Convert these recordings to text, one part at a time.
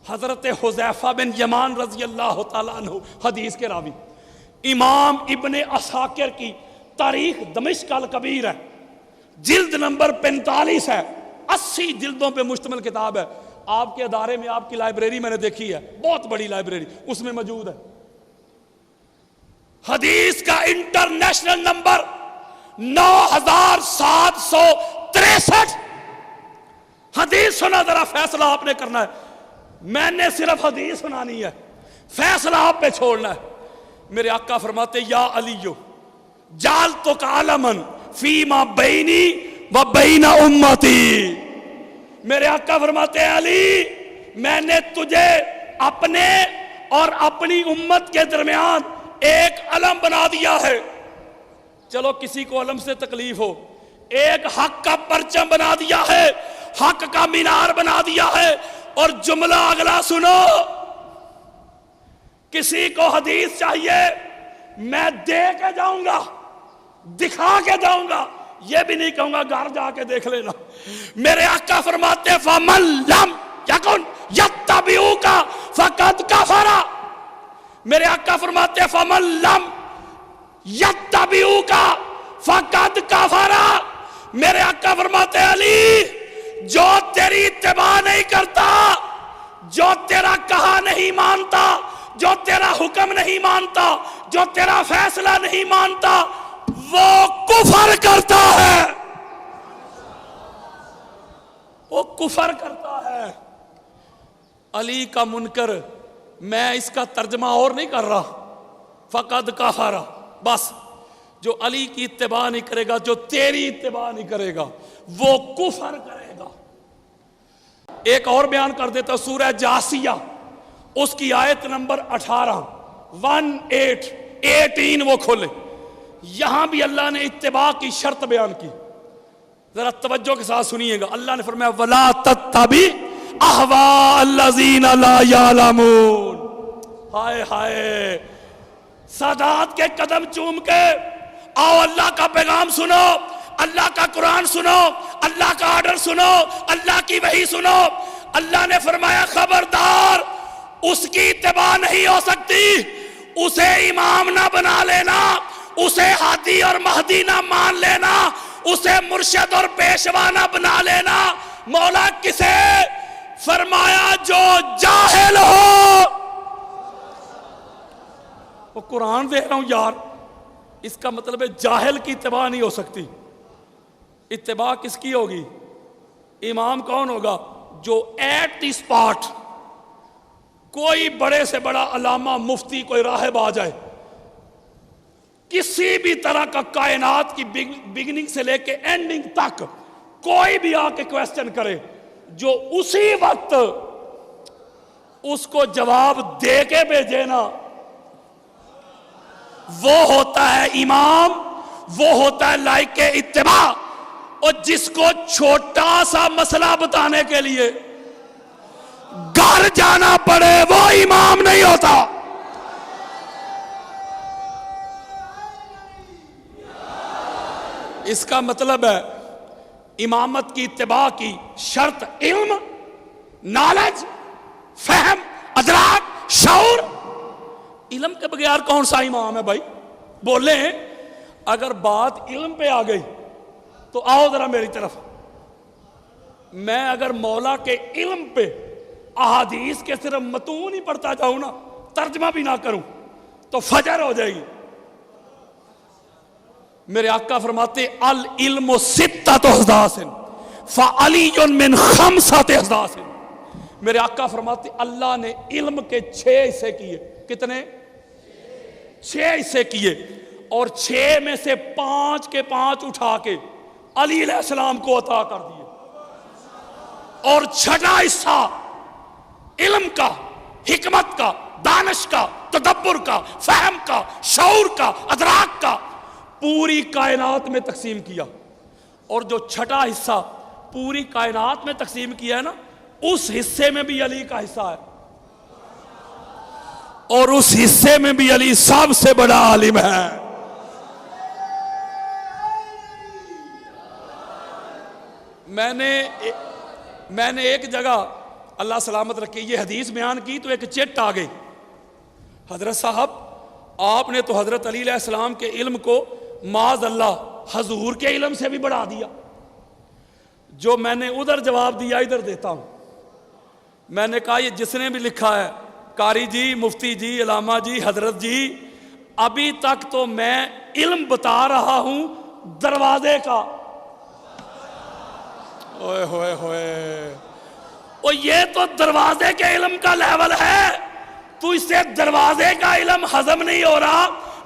हजरत हुज़ैफा बिन यमान रज़ी अल्लाह तआला अन्हु हदीस के रावी। इमाम इब्ने असाकिर की तारीख दमिश्क अल कबीर है, जिल्द नंबर 45 है, 80 जिल्दों पे मुश्तमिल किताब है। आपके अदारे में, आपकी लाइब्रेरी मैंने देखी है, बहुत बड़ी लाइब्रेरी, उसमें मौजूद है। हदीस का इंटरनेशनल नंबर 9763। हदीस सुना, जरा फैसला आपने करना है। मैंने सिर्फ हदीस सुनानी है, फैसला आप पे छोड़ना है। मेरे आका फरमाते या अलीयो जाल तो कालमन फीमा बैनी व बैना उम्मती। मेरे आका फरमाते हैं अली, मैंने तुझे अपने और अपनी उम्मत के दरमियान एक अलम बना दिया है। चलो किसी को अलम से तकलीफ हो, एक हक का परचम बना दिया है, हक का मीनार बना दिया है। और जुमला अगला सुनो, किसी को हदीस चाहिए मैं दे के जाऊंगा, दिखा के जाऊंगा, ये भी नहीं कहूंगा घर जाके देख लेना। मेरे आका फरमाते फमन लम यकुन यत्तबिउका फकद कफरा। मेरे आका फरमाते फमन लम यत्तबिउका फकद कफरा। मेरे आका फरमाते अली, जो तेरी इत्तिबा नहीं करता, जो तेरा कहा नहीं मानता, जो तेरा हुक्म नहीं मानता, जो तेरा फैसला नहीं मानता, वो कुफर करता है, वो कुफर करता है। अली का मुनकर, मैं इसका तर्जमा और नहीं कर रहा, फकद काफरा। बस जो अली की इत्तिबा नहीं करेगा, जो तेरी इत्तिबा नहीं करेगा, वो कुफर करेगा। एक और बयान कर देता, सूरह जासिया उसकी आयत नंबर 18 वो खोले। यहां भी अल्लाह ने इत्तिबा की शर्त बयान की, जरा तवज्जो के साथ सुनिएगा। अल्लाह ने फरमाया वला तत्तबी अहवा अल्लज़ीना ला यालमून। हाय हाय, सादात के कदम चूम के आओ, अल्लाह का पैगाम सुनो, अल्लाह का कुरान सुनो, अल्लाह का ऑर्डर सुनो, अल्लाह की वही सुनो। अल्लाह ने फरमाया खबरदार, उसकी इत्तिबा नहीं हो सकती, उसे इमाम ना बना लेना, उसे हादी और महदी ना मान लेना, उसे मुर्शिद और पेशवा ना बना लेना। मौला किसे फरमाया? जो जाहिल हो। वो कुरान दे रहा हूं यार, इसका मतलब है जाहिल की इत्तिबा नहीं हो सकती। इत्तिबा किसकी होगी? इमाम कौन होगा? जो एट द स्पॉट कोई बड़े से बड़ा अलामा, मुफ्ती, कोई राहिब आ जाए, किसी भी तरह का कायनात की बिगिनिंग से लेके एंडिंग तक कोई भी आके क्वेश्चन करे, जो उसी वक्त उसको जवाब दे के भेजे ना, वो होता है इमाम, वो होता है लायक इत्तिबा। और जिसको छोटा सा मसला बताने के लिए घर जाना पड़े, वो इमाम नहीं होता। इसका मतलब है इमामत की इत्तिबा की शर्त इल्म, नॉलेज, फहम, अदराक, शऊर। इल्म के बगैर कौन सा इमाम है भाई? बोले अगर बात इल्म पे आ गई तो आओ जरा मेरी तरफ। मैं अगर मौला के इल्म पे अहादीस के सिर्फ मतून ही पढ़ता जाऊं ना, तर्जमा भी ना करूं, तो फजर हो जाएगी। मेरे आका फरमाते अल इल्मु सित्ततु हज़ासिन फ़अलियुन मिन खम्सति हज़ासिन। मेरे आका फरमाते अल्लाह ने इल्म के 6 हिस्से किए। कितने? 6 हिस्से किए, और 6 में से 5 के 5 उठा के अली अलैहिस्सलाम को अता कर दिए। और 6वां हिस्सा इल्म का, हिकमत का, दानिश का, तदब्बुर का, फहम का, शऊर का, अदराक का पूरी कायनात में तकसीम किया। और जो 6वां हिस्सा पूरी कायनात में तकसीम किया है ना, उस हिस्से में भी अली का हिस्सा है, और उस हिस्से में भी अली सबसे बड़ा आलिम है। मैंने एक जगह अल्लाह सलामत रखे, ये हदीस बयान की तो एक चिट आ गई, हजरत साहब आपने तो हजरत अली अलैहिस्सलाम के इल्म को माज अल्लाह हजूर के इल्म से भी बढ़ा दिया। जो मैंने उधर जवाब दिया इधर देता हूं। मैंने कहा ये जिसने भी लिखा है, कारी जी, मुफ्ती जी, अलामा जी, हजरत जी, अभी तक तो मैं इल्म बता रहा हूं दरवाजे का। ओए होए होए, और ये तो दरवाजे के इल्म का लेवल है, तू इससे दरवाजे का इल्म हजम नहीं हो रहा,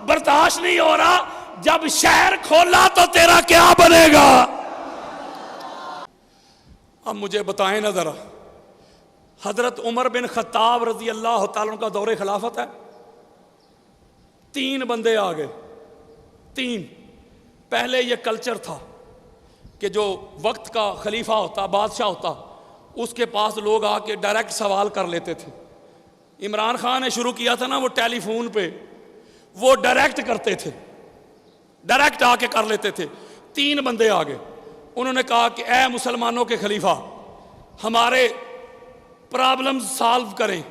बर्दाश्त नहीं हो रहा, जब शहर खोला तो तेरा क्या बनेगा। अब मुझे बताएं ना जरा, हजरत उमर बिन खत्ताब रजी अल्लाह तआला का दौरे खिलाफत है, 3 बंदे आ गए, 3। पहले ये कल्चर था कि जो वक्त का खलीफा होता, बादशाह होता, उसके पास लोग आके डायरेक्ट सवाल कर लेते थे। इमरान खान ने शुरू किया था ना वो टेलीफोन पे, वो डायरेक्ट करते थे, डायरेक्ट आके कर लेते थे। 3 बंदे आ गए, उन्होंने कहा कि ए मुसलमानों के खलीफा, हमारे प्रॉब्लम सॉल्व करें,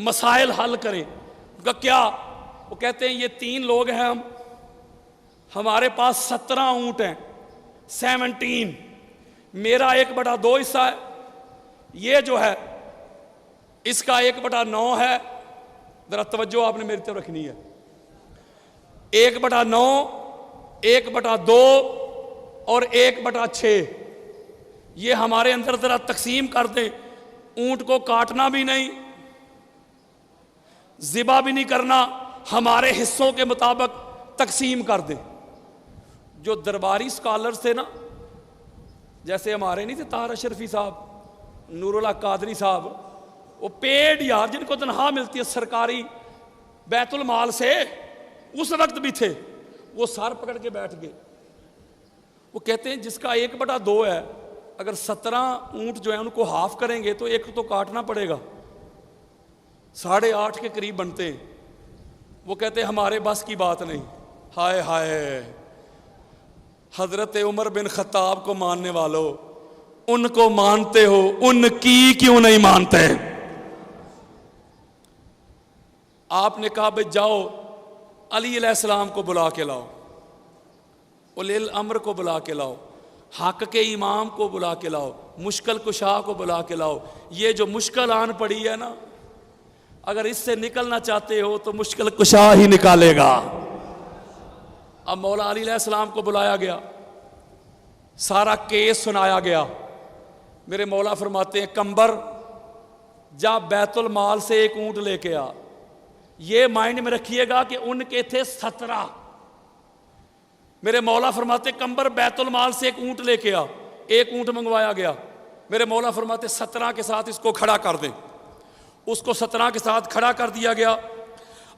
मसाइल हल करें। उनका क्या? वो कहते हैं ये 3 लोग हैं हम, हमारे पास 17 ऊंट हैं, 17, मेरा 1/2 हिस्सा है, ये जो है इसका 1/9 है। जरा तवज्जो आपने मेरी तरफ रखनी है। 1/9, 1/2 और 1/6 ये हमारे अंदर जरा तकसीम कर दें। ऊंट को काटना भी नहीं, ज़िबा भी नहीं करना, हमारे हिस्सों के मुताबिक तकसीम कर दें। जो दरबारी स्कॉलर्स थे ना, जैसे हमारे नहीं थे तार अशरफी साहब, नूरुल्लाह कादरी साहब, वो पेड यार जिनको तनख्वाह मिलती है सरकारी बैतुल माल से, उस वक्त भी थे, वो सर पकड़ के बैठ गए। वो कहते हैं जिसका 1/2 है, अगर 17 ऊंट जो है उनको हाफ करेंगे तो एक तो काटना पड़ेगा, 8.5 के करीब बनते हैं। वो कहते हैं हमारे बस की बात नहीं। हाय हाय, हजरत उमर बिन खत्ताब को मानने वालों, उनको मानते हो, उनकी क्यों नहीं मानते? आपने कहा भाई जाओ अली अलैहिस्सलाम को बुला के लाओ, उलिल अम्र को बुला के लाओ, हक के इमाम को बुला के लाओ, मुश्किल कुशा को बुला के लाओ। ये जो मुश्किल आन पड़ी है ना, अगर इससे निकलना चाहते हो तो मुश्किल कुशा ही निकालेगा। अब मौला अली अलैहिस्सलाम को बुलाया गया, सारा केस सुनाया गया। मेरे मौला फरमाते हैं कंबर जा बैतुल माल से 1 ऊंट लेके आ। ये माइंड में रखिएगा कि उनके थे 17। मेरे मौला फरमाते कंबर बैतुल माल से 1 ऊंट लेके आ। 1 ऊंट मंगवाया गया। मेरे मौला फरमाते 17 के साथ इसको खड़ा कर दें। उसको 17 के साथ खड़ा कर दिया गया।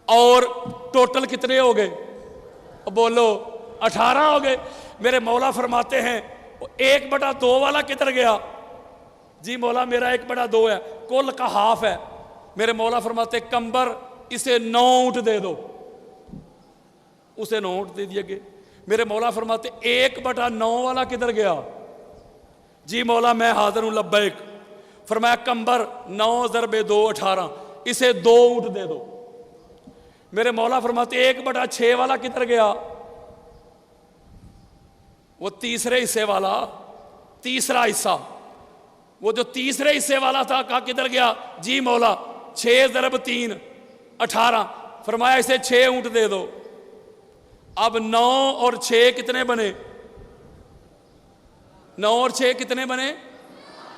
और टोटल कितने हो गए? बोलो 18 हो गए। मेरे मौला फरमाते हैं 1/2 वाला किधर गया? जी मौला मेरा 1/2 है, कुल का हाफ है। मेरे मौला फरमाते कंबर इसे 9 ऊंट दे दो। उसे 9 ऊंट दे दिए गए। मेरे मौला फरमाते 1/9 वाला किधर गया? जी मौला मैं हाजिर हूं लब्बैक। फरमाया कंबर 9 × 2 18, इसे 2 ऊंट दे दो। मेरे मौला फरमाते 1/6 वाला किधर गया? वो तीसरे हिस्से वाला, तीसरा हिस्सा, वो जो तीसरे हिस्से वाला था, कहा किधर गया? जी मौला 6 × 3 18। फरमाया इसे 6 ऊंट दे दो। अब 9 और 6 कितने बने? 9 और 6 कितने बने?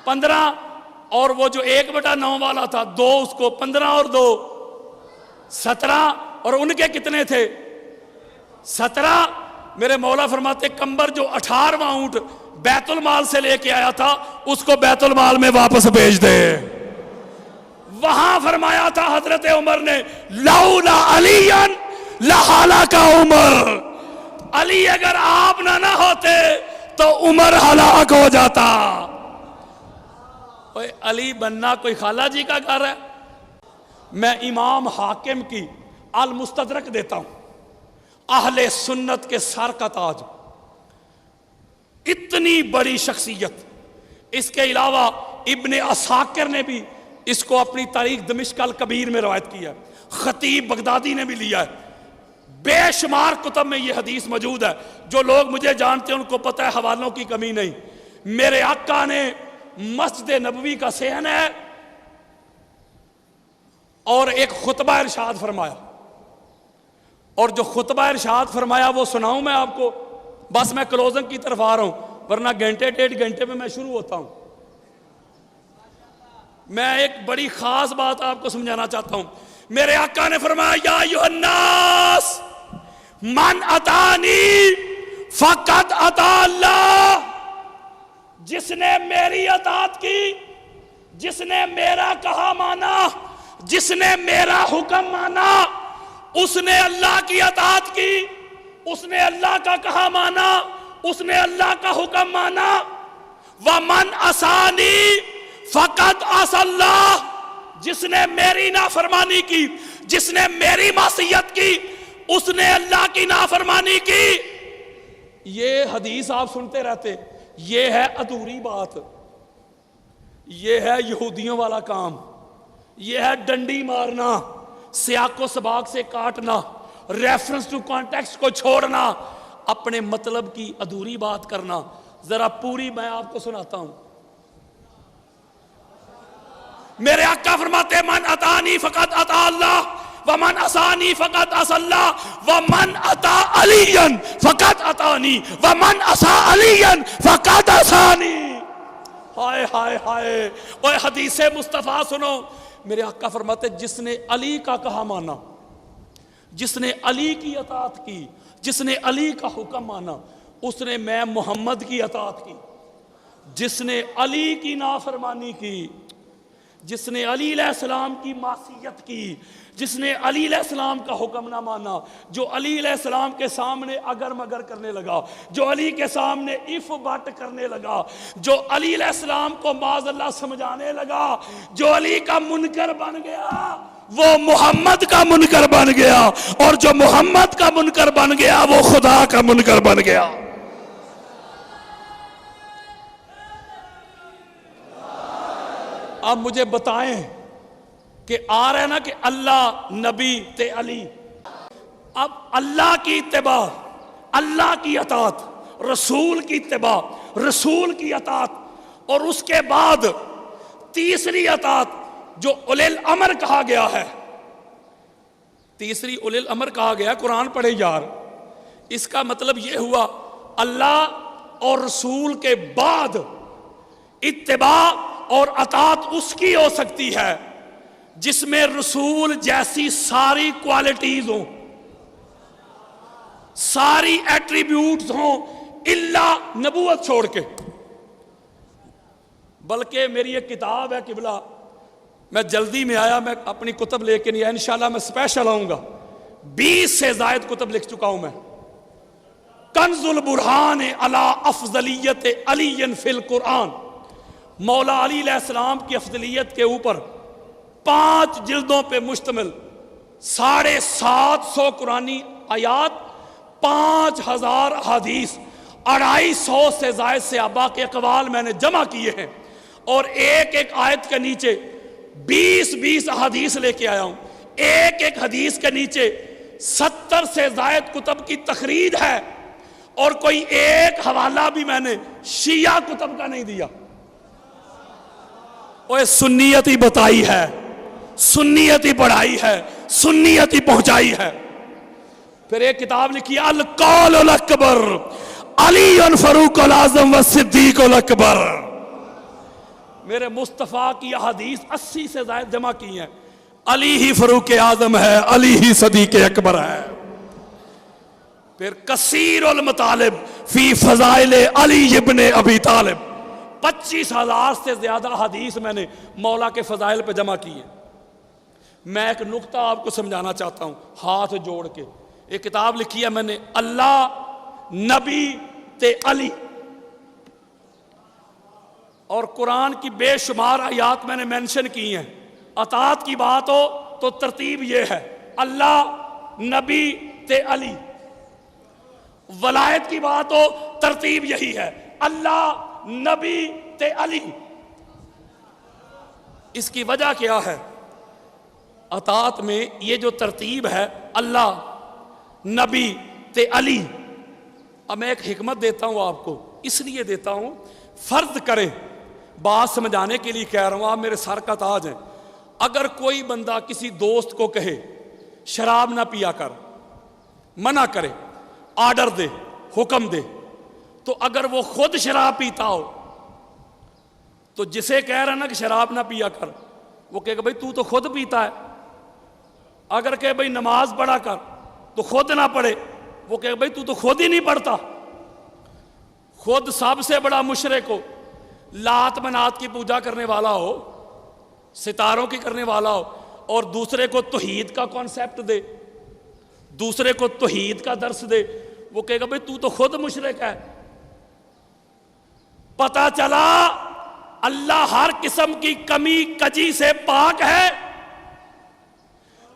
15। और वो जो 1/9 वाला था 2, उसको 15 और 2 17। और उनके कितने थे? 17। मेरे मौला फरमाते कंबर जो 18वां ऊंट बैतुल माल से लेके आया था उसको बैतुल माल में वापस भेज दे। वहां फरमाया था हजरत उमर ने लौला अलीयन लहाला का उमर, अली अगर आप ना होते तो उमर हलाक हो जाता। ओए अली बनना कोई खाला जी का घर है? मैं इमाम हाकिम की अल मुस्तदरक देता हूं, अहले सुन्नत के सर का ताज, इतनी बड़ी शख्सियत। इसके अलावा इब्ने असाकिर ने भी इसको अपनी तारीख दमिश्क अल कबीर में रवायत किया है, खतीब बगदादी ने भी लिया है, बेशुमार कुतब में यह हदीस मौजूद है। जो लोग मुझे जानते हैं उनको पता है हवालों की कमी नहीं। मेरे आका ने मस्जिद नबवी का सहन है और एक खुतबा इरशाद फरमाया, और जो खुतबा इरशाद फरमाया वो सुनाऊं मैं आपको। बस मैं क्लोजिंग की तरफ आ रहा हूं, वरना घंटे 1.5 घंटे में मैं शुरू होता हूं। मैं एक बड़ी खास बात आपको समझाना चाहता हूं। मेरे आका ने फरमाया, या अय्युहन्नास मन अतानी फकत अता अल्लाह। जिसने मेरी अतात की, जिसने मेरा कहा माना, जिसने मेरा हुक्म माना, उसने अल्लाह की अतात की, उसने अल्लाह का कहा माना, उसने अल्लाह का हुक्म माना। व मन असानी फकत असल्लाह। जिसने मेरी नाफरमानी की, जिसने मेरी मासियत की, उसने अल्लाह की नाफरमानी की। ये हदीस आप सुनते रहते, ये है अधूरी बात, ये है यहूदियों वाला काम, ये है डंडी मारना, सियाको सबाक से काटना, रेफरेंस टू कॉन्टेक्स्ट को छोड़ना, अपने मतलब की अधूरी बात करना। जरा पूरी मैं आपको सुनाता हूं। मेरे आका फरमाते, मन अतानी फकत अता अल्लाह व मन असानी फकत असल्लाह व मन अता अलीयन फकत अतानी व मन असा अलीयन फकत असानी। हाय हाय हाय, ओए हदीसे मुस्तफा सुनो। मेरे आका फरमाते, जिसने अली का कहा माना, जिसने अली की अतात की, जिसने अली का हुक्म माना, उसने मैं मोहम्मद की अतात की। जिसने अली की नाफरमानी की, जिसने अली अलैहिस्सलाम की मासियत की, जिसने अली अलैहिस्सलाम का हुक्म ना माना, जो अली अलैहिस्सलाम के सामने अगर मगर करने लगा, जो अली के सामने इफ बट करने लगा, जो अली अलैहिस्सलाम को माज़अल्लाह समझाने लगा, जो अली का मुनकर बन गया, वो मोहम्मद का मुनकर बन गया, और जो मोहम्मद का मुनकर बन गया वो खुदा का मुनकर बन गया। अब मुझे बताएं कि आ रहा है ना कि अल्लाह नबी ते अली। अब अल्लाह की इत्तिबा, अल्लाह की अतात, रसूल की इत्तिबा, रसूल की अतात, और उसके बाद तीसरी अतात जो उलिल अमर कहा गया है, तीसरी उलिल अमर कहा गया। कुरान पढ़े यार। इसका मतलब यह हुआ अल्लाह और रसूल के बाद इत्तिबा और अतात उसकी हो सकती है जिसमें रसूल जैसी सारी क्वालिटीज हो, सारी एट्रीब्यूट्स हो, इल्ला नबूवत छोड़ के। बल्कि मेरी एक किताब है किबला, मैं जल्दी में आया, मैं अपनी कुतब लेके नहीं आया, इंशाल्लाह मैं स्पेशल आऊंगा। 20 से ज्यादा कुतब लिख चुका हूं मैं। कंजुल बुरहान अला अफजलियत अलीयन फिल कुरान, मौला अली अलैहिस्सलाम की अफजलियत के ऊपर 5 जिल्दों पे मुश्तमिल 750 कुरानी आयात, 5000 हदीस, 250 से जायद से अब्बा के अकवाल मैंने जमा किए हैं, और एक एक आयत के नीचे 20-20 हदीस लेके आया हूं। एक एक हदीस के नीचे 70 से जायद कुतब की तखरीज है, और कोई एक हवाला भी मैंने शिया कुतब का नहीं दिया। ओए सुन्नियत ही बताई है, सुन्नियत ही पढ़ाई है, सुन्नियत ही पहुंचाई है। फिर एक किताब लिखी अल कौल अल अकबर अली अल फरूक अल आजम व सिद्दीक अल अकबर। मेरे मुस्तफा की हदीस 80 से ज्यादा जमा की हैं। अली ही फरूक आजम है, अली ही सदीक अकबर है। फिर कसीर उल मतालिब फी फजाइल अली इब्ने अबी तालिब, 25,000 से ज्यादा हदीस मैंने मौला के फजाइल पे जमा की है। मैं एक नुक्ता आपको समझाना चाहता हूं हाथ जोड़ के। एक किताब लिखी है मैंने, अल्लाह नबी ते अली, और कुरान की बेशुमार आयात मैंने मेंशन की हैं। अतात की बात हो तो तरतीब यह है, अल्लाह नबी ते अली। वलायत की बात हो तरतीब यही है, अल्लाह नबी ते अली। इसकी वजह क्या है? अतात में ये जो तरतीब है, अल्लाह, नबी ते अली। अब मैं एक हिकमत देता हूं आपको, इसलिए देता हूं, फर्ज करें, बात समझाने के लिए कह रहा हूं, आप मेरे सर का ताज हैं। अगर कोई बंदा किसी दोस्त को कहे शराब ना पिया कर, मना करे, आर्डर दे, हुक्म दे, तो अगर वो खुद शराब पीता हो तो जिसे कह रहा ना कि शराब ना पिया कर, वो कहेगा भाई तू तो खुद पीता है। अगर कहे भाई नमाज पढ़ा कर, तो खुद ना पढ़े, वो कहेगा भाई तू तो खुद ही नहीं पढ़ता। खुद सबसे बड़ा मुशरिक हो, लात मनात की पूजा करने वाला हो, सितारों की करने वाला हो, और दूसरे को तौहीद का कॉन्सेप्ट दे, दूसरे को तौहीद का दर्स दे, वो कहेगा भाई तू तो खुद मुशरिक है। पता चला अल्लाह हर किस्म की कमी कजी से पाक है,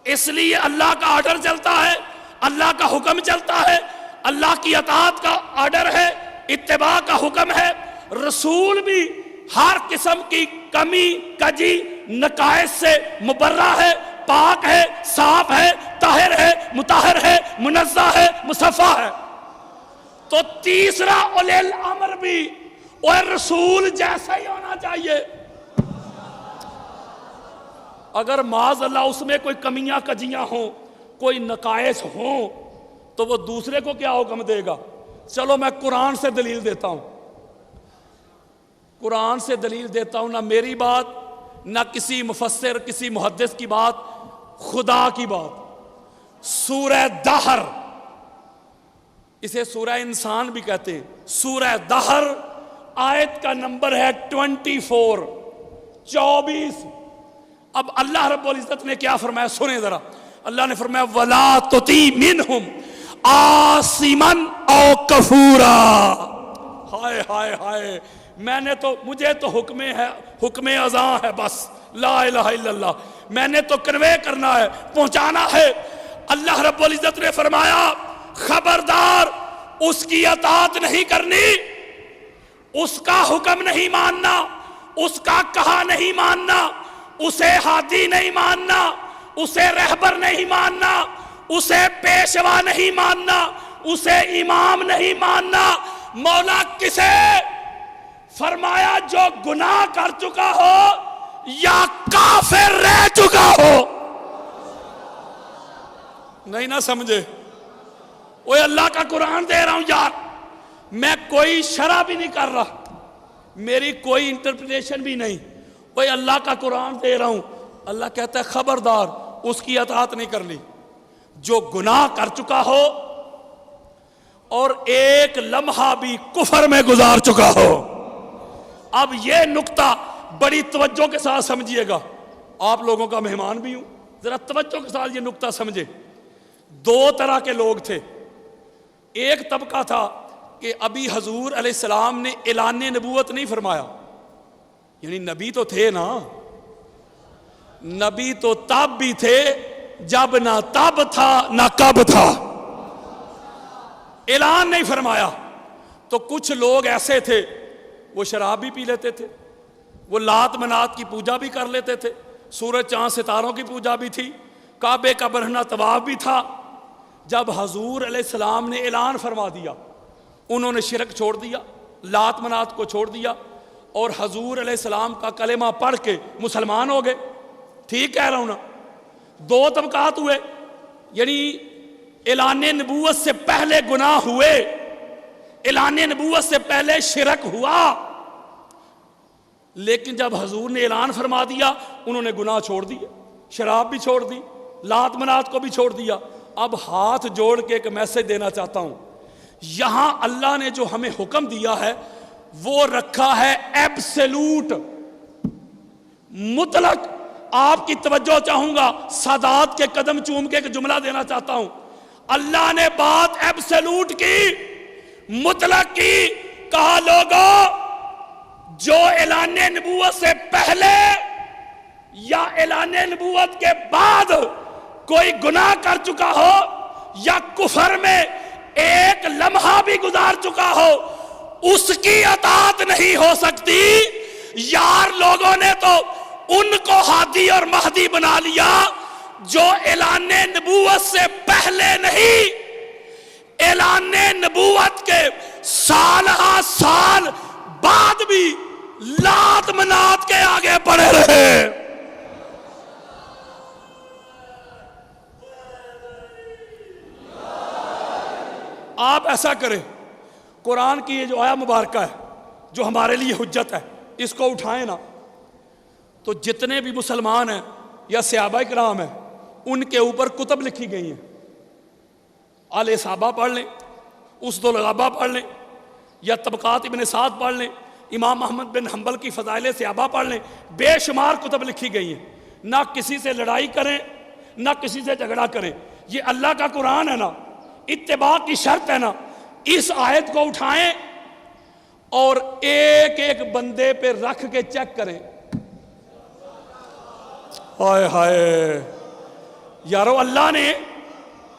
इसलिए अल्लाह का ऑर्डर चलता है, अल्लाह का हुक्म चलता है, अल्लाह की अताअत का ऑर्डर है, इत्तिबा का हुक्म है। रसूल भी हर किस्म की कमी कजी नकायस से मुबर्रा है, पाक है, साफ है, ताहिर है, मुताहिर है, मुनज़्ज़ह है, मुसफ़ा है। तो तीसरा उलिल अम्र भी और रसूल जैसा ही होना चाहिए। अगर माज़ अल्लाह उसमें कोई कमियां कजियां हो, कोई नकायस हो, तो वो दूसरे को क्या हुक्म देगा? चलो मैं कुरान से दलील देता हूं, कुरान से दलील देता हूं, ना मेरी बात, ना किसी मुफस्सिर, किसी मुहद्दिस की बात, खुदा की बात। सूरह दहर, इसे सूरह इंसान भी कहते हैं, सूरह दहर, आयत का नंबर है 24। अब अल्लाह रब्बुल इज्जत ने क्या फरमाया, सुने जरा। अल्लाह ने फरमाया वला तुती मिनहुम आसिमन औ कफूरा। हाय हाय हाय, मैंने तो, मुझे तो हुक्म है, हुक्म अज़ा है, बस ला इलाहा इल्लल्लाह, मैंने तो कन्वे करना है, पहुंचाना है। अल्लाह रब्बुल इज्जत ने फरमाया खबरदार, उसकी अताअत नहीं करनी, उसका हुक्म नहीं मानना, उसका कहा नहीं मानना, उसे हादी नहीं मानना, उसे रहबर नहीं मानना, उसे पेशवा नहीं मानना, उसे इमाम नहीं मानना। मौला किसे फरमाया? जो गुनाह कर चुका हो या काफिर रह चुका हो। नहीं ना समझे? ओए अल्लाह का कुरान दे रहा हूं यार, मैं कोई शरा भी नहीं कर रहा, मेरी कोई इंटरप्रिटेशन भी नहीं, ओए अल्लाह का कुरान दे रहा हूं। अल्लाह कहता है खबरदार, उसकी अताअत नहीं करनी, जो गुनाह कर चुका हो और एक लम्हा भी कुफर में गुजार चुका हो। अब यह नुक्ता बड़ी तवज्जो के साथ समझिएगा, आप लोगों का मेहमान भी हूं, जरा तवज्जो के साथ ये नुक्ता समझे। दो तरह के लोग थे, एक तबका था कि अभी हजूर अलैहिस्सलाम ने ऐलान नबूवत नहीं फरमाया, यानी नबी तो थे ना, नबी तो तब भी थे जब ना तब था ना कब था, ऐलान नहीं फरमाया। तो कुछ लोग ऐसे थे, वो शराब भी पी लेते थे, वो लात मनात की पूजा भी कर लेते थे, सूरज चांद सितारों की पूजा भी थी, काबे का बरहना तवाफ भी था। जब हजूर अलैहिस्सलाम ने ऐलान फरमा दिया, उन्होंने शिरक छोड़ दिया, लात मनात को छोड़ दिया और हजूर अलैहिस्सलाम का कलेमा पढ़ के मुसलमान हो गए। ठीक कह रहा हूं ना? दो तबकात हुए, यानी ऐलान नबूवत से पहले गुनाह हुए, ऐलान नबूवत से पहले शिरक हुआ, लेकिन जब हजूर ने ऐलान फरमा दिया, उन्होंने गुनाह छोड़ दिए, शराब भी छोड़ दी, लात मनात को भी छोड़ दिया। अब हाथ जोड़ के एक मैसेज देना चाहता हूं, यहां अल्लाह ने जो हमें हुक्म दिया है वो रखा है एब्सोल्यूट, मुतलक। आपकी तवज्जो चाहूंगा, सादात के कदम चूम के एक जुमला देना चाहता हूं। अल्लाह ने बात एब्सोल्यूट की, मुतलक की। कहा लोगों, जो ऐलान नबूवत से पहले या ऐलान नबूवत के बाद कोई गुनाह कर चुका हो या कुफर में एक लम्हा भी गुजार चुका हो, उसकी अताअत नहीं हो सकती। यार लोगों ने तो उनको हादी और महदी बना लिया जो ऐलाने नबूवत से पहले नहीं, ऐलाने नबूवत के साल हा साल बाद भी लात मनात के आगे पड़े रहे। आप ऐसा करें, कुरान की ये जो आया मुबारक है जो हमारे लिए हुज्जत है, इसको उठाएं ना, तो जितने भी मुसलमान हैं या सहाबा किराम हैं उनके ऊपर कुतुब लिखी गई हैं। आले साहबा पढ़ लें, उसदुल गबा पढ़ लें, या तबकात इब्न साद पढ़ लें, इमाम अहमद बिन हंबल की फ़ज़ाइल सहाबा पढ़ लें, बेशुमार कुतुब लिखी गई हैं। ना किसी से लड़ाई करें, ना किसी से झगड़ा करें। ये अल्लाह का कुरान है ना, इत्तिबा की शर्त है ना। इस आयत को उठाएं और एक एक बंदे पे रख के चेक करें। हाय हाय यारो, अल्लाह ने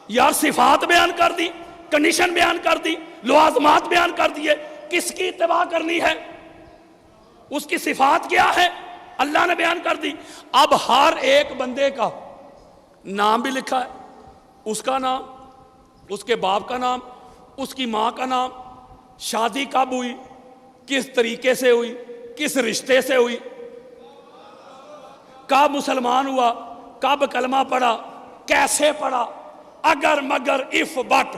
यार सिफात बयान कर दी, कंडीशन बयान कर दी, लवाज़मात बयान कर दिए। किसकी इत्तिबा करनी है, उसकी सिफात क्या है, अल्लाह ने बयान कर दी। अब हर एक बंदे का नाम भी लिखा है, उसका नाम, उसके बाप का नाम, उसकी माँ का नाम, शादी कब हुई, किस तरीके से हुई, किस रिश्ते से हुई, कब मुसलमान हुआ, कब कलमा पढ़ा, कैसे पढ़ा, अगर मगर इफ बट,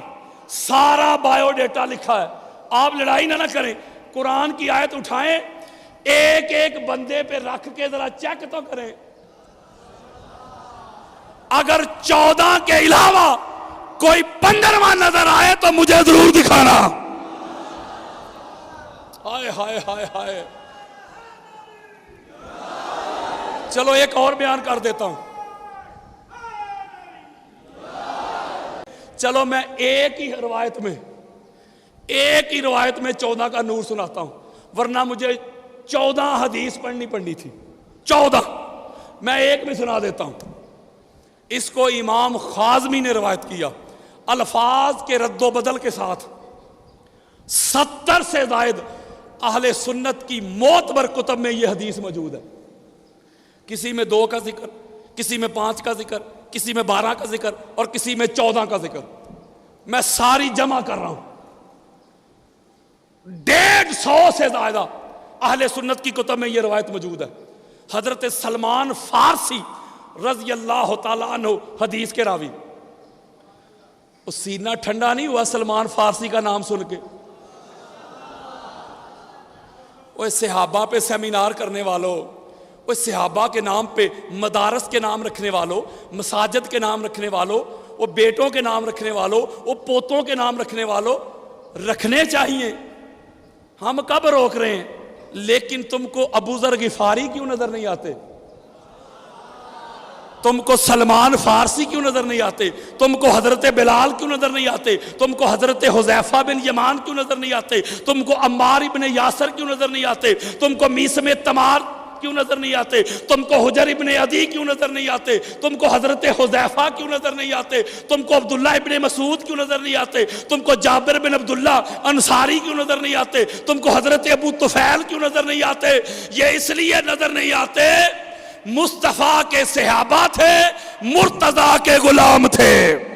सारा बायोडेटा लिखा है। आप लड़ाई ना करें, कुरान की आयत उठाएं, एक एक बंदे पे रख के जरा चेक तो करें। अगर 14 के अलावा कोई 15वां नजर आए तो मुझे जरूर दिखाना। हाय हाय हाय हाय। चलो एक और बयान कर देता हूं। चलो मैं एक ही रिवायत में 14 का नूर सुनाता हूं, वरना मुझे 14 हदीस पढ़नी थी। 14 मैं एक में सुना देता हूं। इसको इमाम खाज़मी ने रिवायत किया, अल्फाज के रद्दो बदल के साथ। 70 से जायद अहले सुन्नत की मोतबर कुतब में यह हदीस मौजूद है। किसी में 2 का जिक्र, किसी में 5 का जिक्र, किसी में 12 का जिक्र और किसी में 14 का जिक्र। मैं सारी जमा कर रहा हूं। 150 से ज्यादा अहले सुन्नत की कुतब में यह रवायत मौजूद है। हजरत सलमान फारसी रज़ी अल्लाह तआला अन्हु हदीस के रावी। उस सीना ठंडा नहीं हुआ सलमान फारसी का नाम सुन के। वो सहाबा पे सेमिनार करने वालों, वो सहाबा के नाम पे मदारस के नाम रखने वालों, मसाजिद के नाम रखने वालों, वो बेटों के नाम रखने वालों, वो पोतों के नाम रखने वालों, रखने चाहिए। हम कब रोक रहे हैं? लेकिन तुमको अबू ज़र गिफारी क्यों नजर नहीं आते? तुमको सलमान फारसी क्यों नजर नहीं आते? तुमको हजरत बिलाल क्यों नजर नहीं आते? तुमको हजरत हुज़ैफा बिन यमान क्यों नजर नहीं आते? तुमको अम्मार इब्न यासर क्यों नजर नहीं आते? तुमको मीसम तमार क्यों नजर नहीं आते? तुमको हुजर इब्न अदी क्यों नजर नहीं आते? तुमको हजरत हुज़ैफा क्यों नजर नहीं आते? तुमको अब्दुल्ला इब्न मसूद क्यों नजर नहीं आते? तुमको जाबिर बिन अब्दुल्ला अंसारी क्यों नजर नहीं आते? तुमको हजरत अबू तुफैल क्यों नजर नहीं आते? ये इसलिए नजर नहीं आते, मुस्तफा के सहाबा थे, मुर्तजा के गुलाम थे।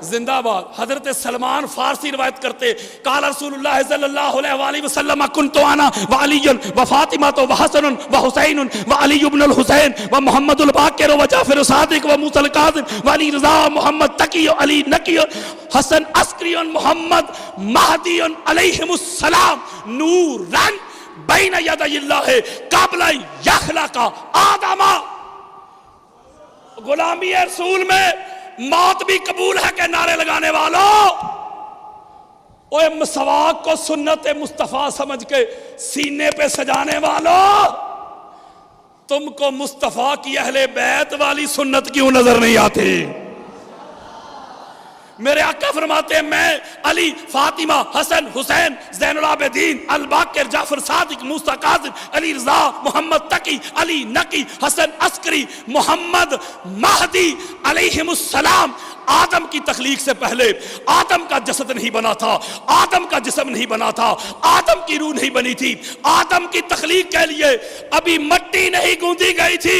जिंदाबाद। हजरत सलमान फारसी रवायत करते, काल रसूलुल्लाह सल्लल्लाहु अलैहि वसल्लम कुन्तु अना व अलीयुन व फातिमा व हसनुन व हुसैनुन व अली इब्नुल हुसैन व मुहम्मदुल बाकिर व जाफर सादिक व मूसल काज़िम व अली रज़ा मुहम्मद तकी अली नकी हसन अस्करी मोहम्मद महदी अलैहिमुस सलाम नूरन बैन यदैल्लाह क़ब्ल यख़लक़ आदम। गुलामी रसूल में मौत भी कबूल है के नारे लगाने वालों, ओए मसवाक को सुन्नत मुस्तफा समझ के सीने पे सजाने वालों, तुमको मुस्तफा की अहले बैत वाली सुन्नत क्यों नजर नहीं आती? मेरे आका फरमाते हैं मैं अली, फातिमा, हसन, हुसैन, ज़ैनुल आबिदीन, अल बाकिर, जाफर सादिक, मूसा काज़िम, अली रज़ा, मोहम्मद तकी, अली नकी, हसन अस्करी, मोहम्मद महदी अलैहिमुस्सलाम, आदम की तख्लीक से पहले आदम का जसद नहीं बना था, आदम का जिस्म नहीं बना था, आदम की रूह नहीं बनी थी। आदम की तख्लीक के लिए अभी मट्टी नहीं गूंदी गई थी।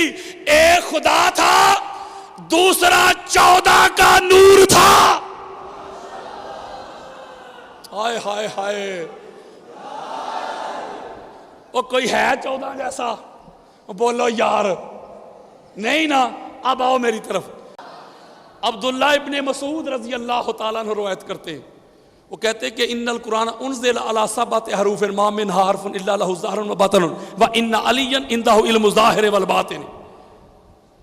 एक खुदा था, दूसरा 14 का नूर था। हाय हाय हाय, वो कोई है 14 जैसा? बोलो यार, नहीं ना। अब आओ मेरी तरफ। अब्दुल्ला इब्ने मसूद रजी अल्लाह तआला अन्हु रवायत करते हैं, वो कहते हैं कि इन्नल कुरान उनज़िला अला सबअति हरूफिन मा मिनहा हर्फुन इल्ला लहु ज़ाहिरुन व बातिनुन व इन्ना अलिय्यन इंदहु इल्मु ज़ाहिर वल बातिन।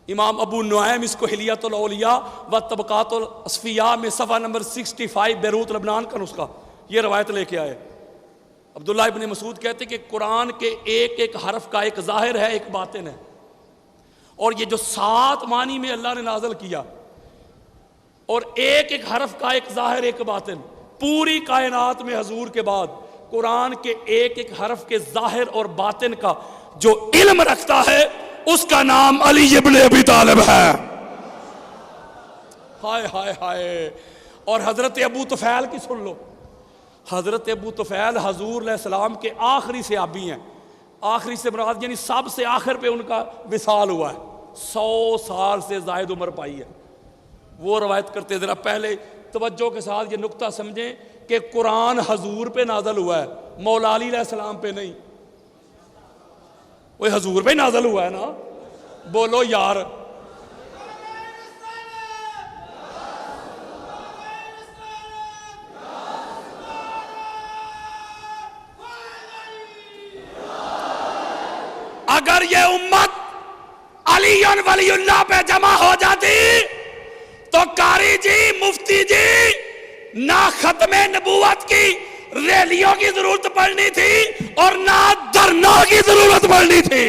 इमाम अबू नुआइम इसको हिलियतुल औलिया व तबक़ातुल अस्फिया में सफ़ा नंबर 65 बैरूत लबनान का नुस्खा ये रवायत लेके आए। अब्दुल्ला इब्ने मसूद कहते कि कुरान के एक एक हरफ का एक ज़ाहिर है, एक बातिन है। और ये जो 7 मानी में अल्लाह ने नाज़िल किया और एक एक हरफ का एक ज़ाहिर एक बातिन, पूरी कायनात में हजूर के बाद कुरान के एक एक हरफ के ज़ाहिर और बातिन का जो इल्म रखता है उसका नाम अली इब्ने अबी तालिब है। हाय हाय हाय। और हजरत अबू तुफैल की सुन लो। हजरत अबू तुफैल हजूर अलैहिस्सलाम के आखिरी सहाबी हैं। आखिरी से मुराद यानी सबसे आखिर पे उनका विसाल हुआ है, 100 साल से जायद उम्र पाई है। वो रवायत करते, जरा पहले तवज्जो के साथ ये नुक्ता समझें कि कुरान हजूर पे नाज़िल हुआ है, मौला अली अलैहिस्सलाम पे नहीं। वो हजूर पे नाज़िल हुआ है ना, बोलो यार। अगर ये उम्मत अली वलीउल्लाह पे जमा हो जाती तो कारी जी, मुफ्ती जी, ना खत्मे नबूवत की रैलियों की जरूरत पड़नी थी और ना धरनों की जरूरत पड़नी थी।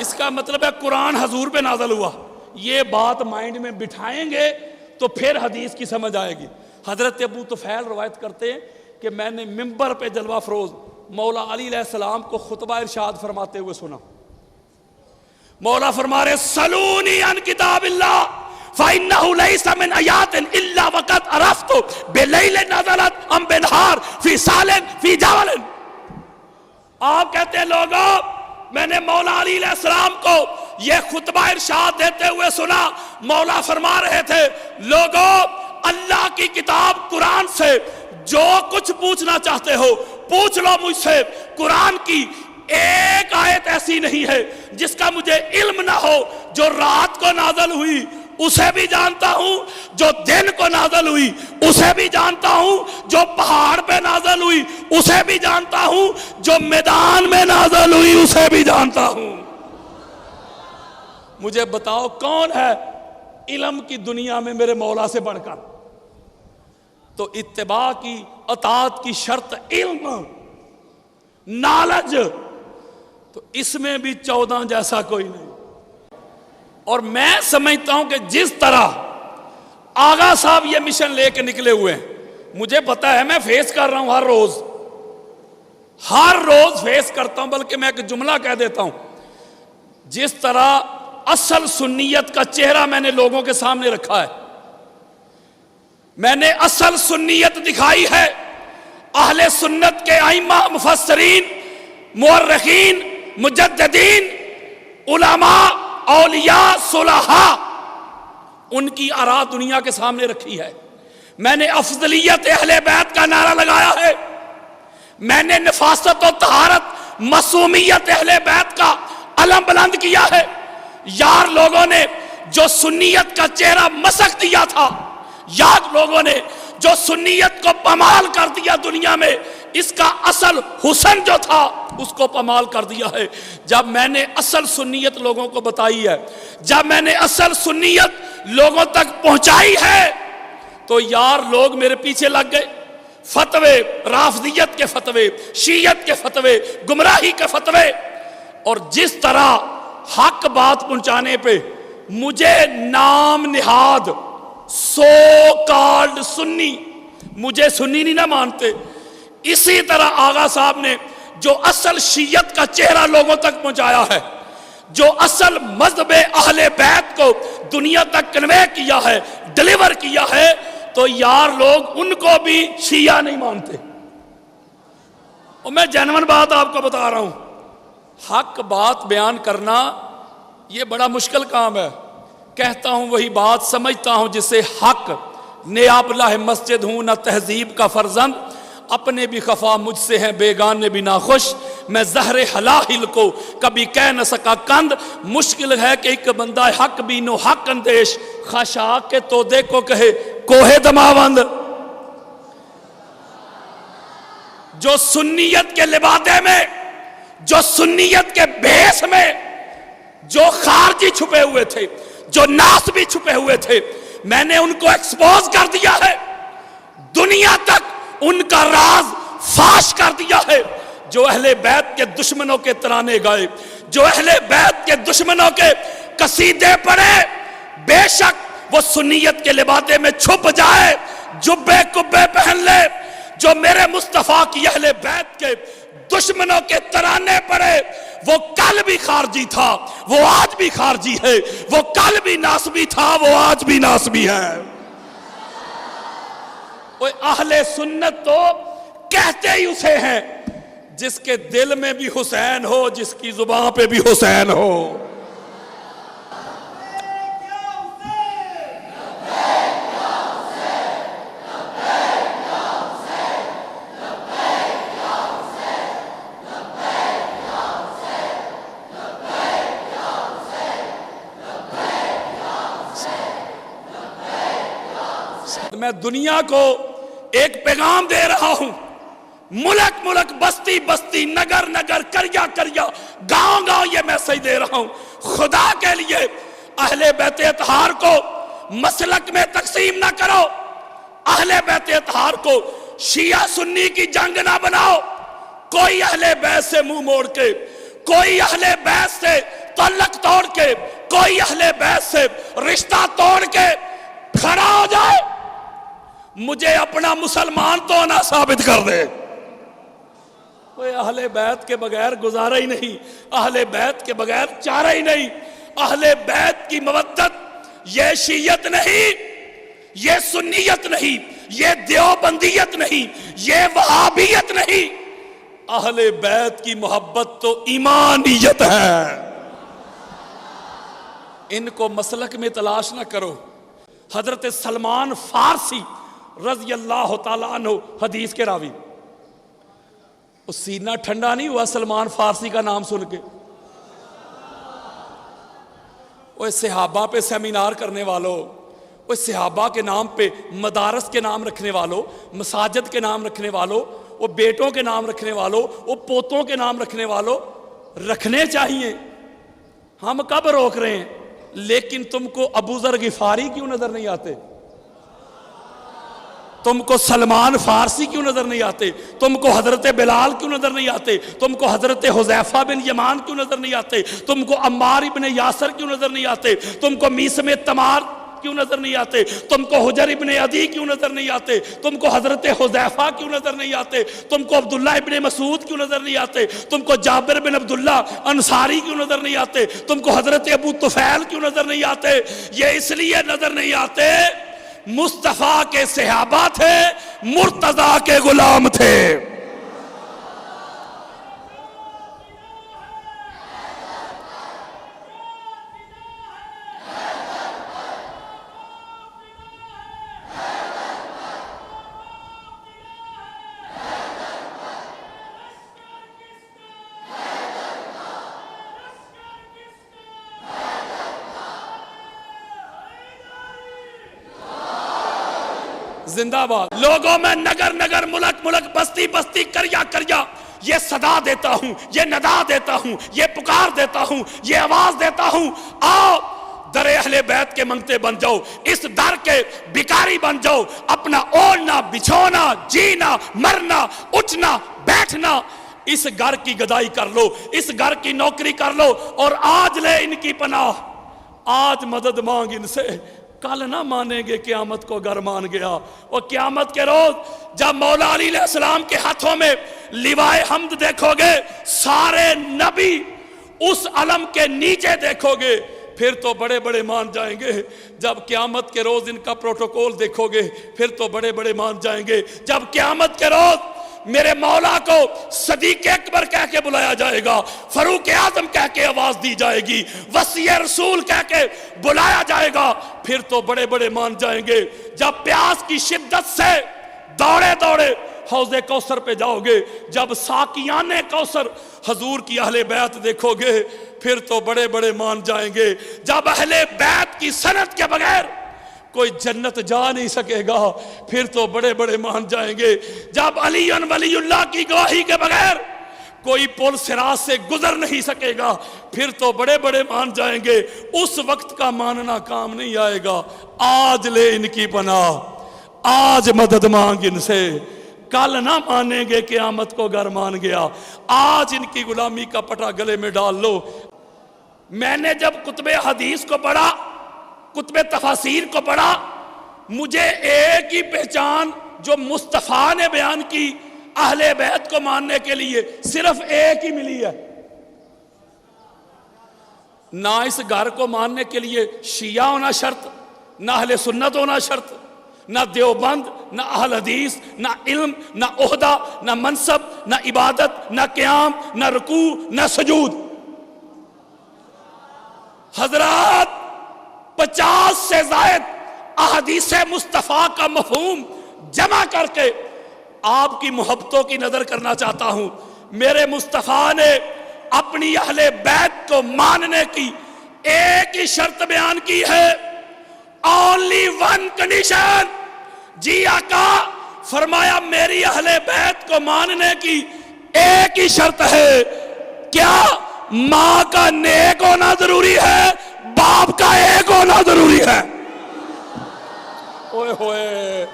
इसका मतलब है कुरान हजूर पे नाज़िल हुआ। ये बात माइंड में बिठाएंगे तो फिर हदीस की समझ आएगी। हजरत अबू तुफैल रवायत करते हैं कि मैंने मिंबर पे जलवा फरोज मौला अली अलैहिस्सलाम को खुतबा इरशाद फरमाते हुए सुना। मौला फरमा रहे, सलूनी अन किताबिल्लाह फ़इन्नहु लैसा मिन आयातिन इल्ला वक़द अरफ़्तु बिलैलिन नज़लत अम बिनहार फ़ी सालिन फ़ी जवलिन। आप कहते हैं लोगों, मैंने मौला अली अलैहिस्सलाम को यह खुतबा इरशाद देते हुए सुना। मौला फरमा रहे थे, लोगों, अल्लाह की किताब कुरान से जो कुछ पूछना चाहते हो पूछ लो मुझसे। कुरान की एक आयत ऐसी नहीं है जिसका मुझे इल्म ना हो। जो रात को नाज़िल हुई उसे भी जानता हूं, जो दिन को नाज़िल हुई उसे भी जानता हूं, जो पहाड़ पे नाज़िल हुई उसे भी जानता हूं, जो मैदान में नाज़िल हुई उसे भी जानता हूं। मुझे बताओ कौन है इल्म की दुनिया में मेरे मौला से बढ़कर? तो इत्तिबा की, अतात की शर्त इल्म, नॉलेज। तो इसमें भी 14 जैसा कोई नहीं। और मैं समझता हूं कि जिस तरह आगा साहब ये मिशन लेके निकले हुए हैं, मुझे पता है, मैं फेस कर रहा हूं हर रोज फेस करता हूं। बल्कि मैं एक जुमला कह देता हूं, जिस तरह असल सुन्नियत का चेहरा मैंने लोगों के सामने रखा है, मैंने असल सुन्नियत दिखाई है। अहले सुन्नत के आइम्मा, मुफस्सरीन, मुअर्रिखीन, मुजद्दिदीन, उलमा, औलिया, सुलहा, उनकी आरा दुनिया के सामने रखी है। मैंने अफजलियत अहले बैत का नारा लगाया है। मैंने नफासत और तहारत, मसूमियत अहले बैत का अलम बुलंद किया है। यार लोगों ने जो सुन्नियत का चेहरा मसक दिया था, याद लोगों ने जो सुन्नियत को पमाल कर दिया दुनिया में, इसका असल हुस्न जो था उसको पमाल कर दिया है। जब मैंने असल सुन्नियत लोगों को बताई है, जब मैंने असल सुन्नियत लोगों तक पहुंचाई है, तो यार लोग मेरे पीछे लग गए। फतवे, राफदियत के फतवे, शीयत के फतवे, गुमराही के फतवे। और जिस तरह हक बात पहुंचाने पे मुझे नाम निहाद सो कॉल्ड सुन्नी, मुझे सुन्नी नहीं ना मानते। इसी तरह आगा साहब ने जो असल शीयत का चेहरा लोगों तक पहुंचाया है, जो असल मज़हब अहले बैत को दुनिया तक कन्वे किया है, डिलीवर किया है, तो यार लोग उनको भी शिया नहीं मानते। और मैं जेन्युइन बात आपको बता रहा हूं, हक बात बयान करना यह बड़ा मुश्किल काम है। कहता हूं वही बात, समझता हूं जिसे हक। ने आपला है मस्जिद हूं ना तहजीब का फर्जंद, अपने भी खफा मुझसे हैं बेगाने भी नाखुश, मैं जहरे हलाहिल को कभी कह न सका कंद। मुश्किल है कि एक बंदा हक भी नो हक अंदेश, खशा के तो देखो कहे कोहे दमावंद। जो सुन्नियत के लिबादे में, जो सुन्नियत के बेस में जो खारजी छुपे हुए थे, जो नास भी छुपे हुए थे, मैंने उनको एक्सपोज कर दिया है, दुनिया तक उनका राज फाश कर दिया है। जो अहले बैत के दुश्मनों के तराने गाए, जो अहले बैत के दुश्मनों के कसीदे पढ़े, बेशक वो सुन्नियत के लिबादे में छुप जाए, जुब्बे कुब्बे पहन ले, जो मेरे मुस्तफा की अहले बैत के दुश्मनों के तराने पड़े, वो कल भी खारजी था, वो आज भी खारजी है, वो कल भी नासबी था, वो आज भी नासबी है। वो अहले सुन्नत तो कहते ही उसे हैं जिसके दिल में भी हुसैन हो, जिसकी जुबान पे भी हुसैन हो। मैं दुनिया को एक पैगाम दे रहा हूं, मुल्क मुल्क, बस्ती बस्ती, नगर नगर, करिया करिया, गांव गांव ये मैसेज दे रहा हूं, खुदा के लिए अहले बैत इत्हार को मसलक में तकसीम ना करो, अहले बैत इत्हार को शिया सुन्नी की जंग ना बनाओ। कोई अहले बैत से मुंह मोड़ के, कोई अहले बैत से तल्लक तोड़ के, कोई अहले बैत से रिश्ता तोड़ के खड़ा हो जाए, मुझे अपना मुसलमान तो ना साबित कर दे। कोई अहले बैत के बगैर गुजारा ही नहीं, अहले बैत के बगैर चारा ही नहीं। अहले बैत की मवद्दत ये शीयत नहीं, ये सुन्नियत नहीं, ये देवबंदियत नहीं, ये वहाबियत नहीं। अहले बैत की मोहब्बत तो ईमानियत है। इनको मसलक में तलाश ना करो। हजरत सलमान फारसी रज़ी अल्लाह ताला अन्हु हदीस के रावी, उस सीना ठंडा नहीं हुआ सलमान फारसी का नाम सुन के। वो सहाबा पे सेमिनार करने वालों, वो सहाबा के नाम पे मदारस के नाम रखने वालों, मसाजिद के नाम रखने वालों, वो बेटों के नाम रखने वालों, वो पोतों के नाम रखने वालों, रखने चाहिए। हम कब रोक रहे हैं? लेकिन तुमको अबू ज़र गिफारी क्यों नजर नहीं आते? तुमको सलमान फारसी क्यों नजर नहीं आते? तुमको हजरत बिलाल क्यों नजर नहीं आते? तुमको हजरत हुज़ैफा बिन यमान क्यों नजर नहीं आते? तुमको अम्मार इब्न यासर क्यों नजर नहीं आते? तुमको मीसम तमार क्यों नजर नहीं आते? तुमको हुजर इब्न अदी क्यों नजर नहीं आते? तुमको हजरत हुज़ैफा क्यों नजर नहीं आते? तुमको अब्दुल्ला इब्न मसूद क्यों नजर नहीं आते? तुमको जाबिर बिन अब्दुल्ला अंसारी क्यों नजर नहीं आते? तुमको हजरत अबू तुफैल क्यों नजर नहीं आते? ये इसलिए नजर नहीं आते, मुस्तफा के सहाबा थे, मुर्तजा के गुलाम थे। जिंदाबाद। लोगों में नगर नगर, मुल्क मुल्क, बस्ती बस्ती, करिया करिया ये सदा देता हूं, ये नदा देता हूं, ये पुकार देता हूं, ये आवाज देता हूं, आओ दरे अहले बैत के मंगते बन जाओ, इस दर के भिखारी बन जाओ। अपना ओढ़ना, बिछोना, जीना, मरना, उठना, बैठना, इस घर की गदाई कर लो, इस घर की नौकरी कर लो और आज ले इनकी पनाह, आज मदद मांग इनसे, कल ना मानेंगे क़यामत को अगर मान गया। और क़यामत के रोज जब मौला अली अलैहिस्सलाम के हाथों में लिवाए हम्द देखोगे, सारे नबी उस अलम के नीचे देखोगे, फिर तो बड़े बड़े मान जाएंगे। जब क़यामत के रोज इनका प्रोटोकॉल देखोगे, फिर तो बड़े बड़े मान जाएंगे। जब क़यामत के रोज मेरे मौला को सदीक अकबर कह के बुलाया जाएगा, फरूक आजम कह के आवाज दी जाएगी, वसी रसूल कह के बुलाया जाएगा, फिर तो बड़े बड़े मान जाएंगे। जब प्यास की शिद्दत से दौड़े दौड़े हौज़े कौसर पे जाओगे, जब साकियाने कौसर हजूर की अहले बैत देखोगे, फिर तो बड़े बड़े मान जाएंगे। जब अहले बैत की सनत के बगैर कोई जन्नत जा नहीं सकेगा, फिर तो बड़े बड़े मान जाएंगे। जब अली वलीउल्लाह की गवाही के बगैर कोई पुल सिरात से गुजर नहीं सकेगा, फिर तो बड़े बड़े मान जाएंगे। उस वक्त का मानना काम नहीं आएगा। आज ले इनकी पनाह, आज मदद मांग इनसे, कल ना मानेंगे क़यामत को अगर मान गया। आज इनकी गुलामी का पटा गले में डाल लो। मैंने जब कुतुब हदीस को पढ़ा, कुतुब तफासीर को पढ़ा, मुझे एक ही पहचान जो मुस्तफ़ा ने बयान की अहले बैत को मानने के लिए, सिर्फ एक ही मिली है। ना इस घर को मानने के लिए शिया होना शर्त, ना अहले सुन्नत होना शर्त, ना देवबंद, ना अहल हदीस, ना इल्म, ना ओहदा, ना मनसब, ना इबादत, ना क़याम, ना रुकू, ना सजूद। हजरात 50 से ज़ायद अहदीस मुस्तफ़ा का मफ़हूम जमा करके आपकी मोहब्बतों की नजर करना चाहता हूं। मेरे मुस्तफ़ा ने अपनी अहले बैत को मानने की एक ही शर्त बयान की है, ओनली वन कंडीशन। जी आका फरमाया, मेरी अहले बैत को मानने की एक ही शर्त है, क्या? मां का नेक होना जरूरी है, बाप का एक होना जरूरी है। ओए होए,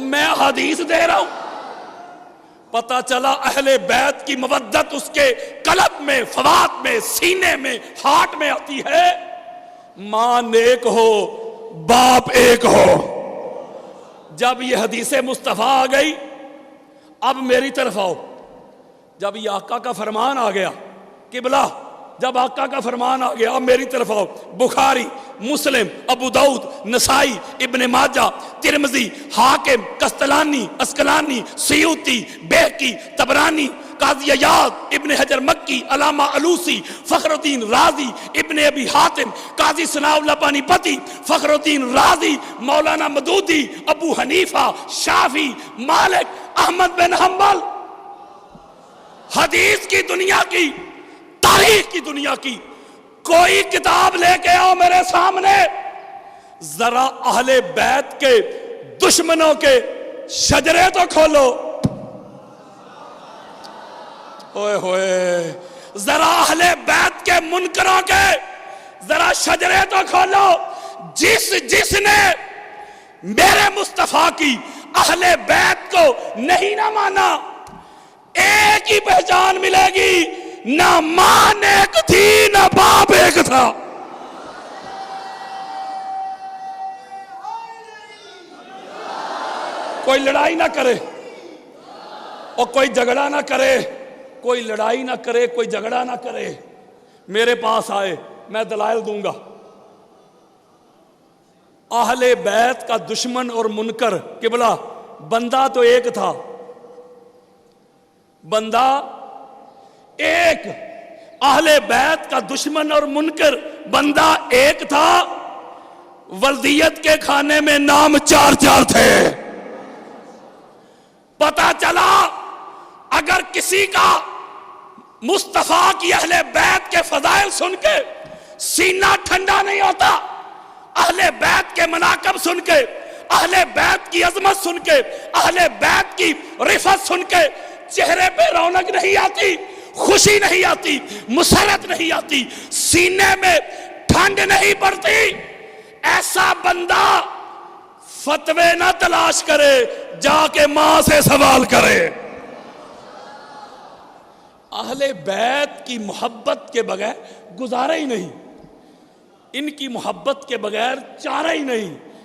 मैं हदीस दे रहा हूं, पता चला अहले बैत की मवद्दत उसके कल्ब में, फवाद में, सीने में, हार्ट में आती है। मां नेक हो, बाप एक हो। जब ये हदीसे मुस्तफ़ा आ गई, अब मेरी तरफ आओ। जब ये आका का फरमान आ गया, किबला, जब आका का फरमान आ गया, अब मेरी तरफ आओ। बुखारी, मुस्लिम, अबू दाऊद, नसाई, इब्ने माजा, तिरमिजी, हाकिम, कस्तलानी, अस्कलानी, सियूती, बेहकी, तबरानी, काजी अयाद, इब्ने हजर मक्की, अलामा अलूसी, फखरुद्दीन राजी, इब्ने अबी हातिम, काजी सनाउल्लाह पानीपती, फखरुद्दीन राजी, मौलाना मदूदी, अबू हनीफा, शाफी, मालिक, अहमद बिन हम्बल। हदीस की दुनिया की, तारीख की दुनिया की कोई किताब लेके आओ मेरे सामने, जरा अहले बैत के दुश्मनों के शजरे तो खोलो। ओए होए, जरा अहले बैत के मुनकरों के जरा शजरे तो खोलो। जिसने मेरे मुस्तफा की अहले बैत को नहीं ना माना, एक ही पहचान मिलेगी, ना मां एक थी, ना बाप एक था। कोई लड़ाई ना करे और कोई झगड़ा ना करे, कोई लड़ाई ना करे, कोई झगड़ा ना करे। मेरे पास आए, मैं दलाइल दूंगा। अहले बैत का दुश्मन और मुनकर, किबला, बंदा तो एक था, बंदा एक। अहले बैत का दुश्मन और मुनकर बंदा एक था। वल्दियत के खाने में नाम 4-4 थे। पता चला अगर किसी का मुस्तफा की अहले बैत के फजाइल सुन के सीना ठंडा नहीं होता, अहले बैत के मनाकब सुन के, अहले बैत की अजमत सुन के, अहले बैत की रिफत सुन के चेहरे पे रौनक नहीं आती, खुशी नहीं आती, मुसरत नहीं आती, सीने में ठंड नहीं पड़ती, ऐसा बंदा फतवे ना तलाश करे, जाके मां से सवाल करे। अहले बैत की मोहब्बत के बगैर गुजारा ही नहीं, इनकी मोहब्बत के बगैर चारा ही नहीं।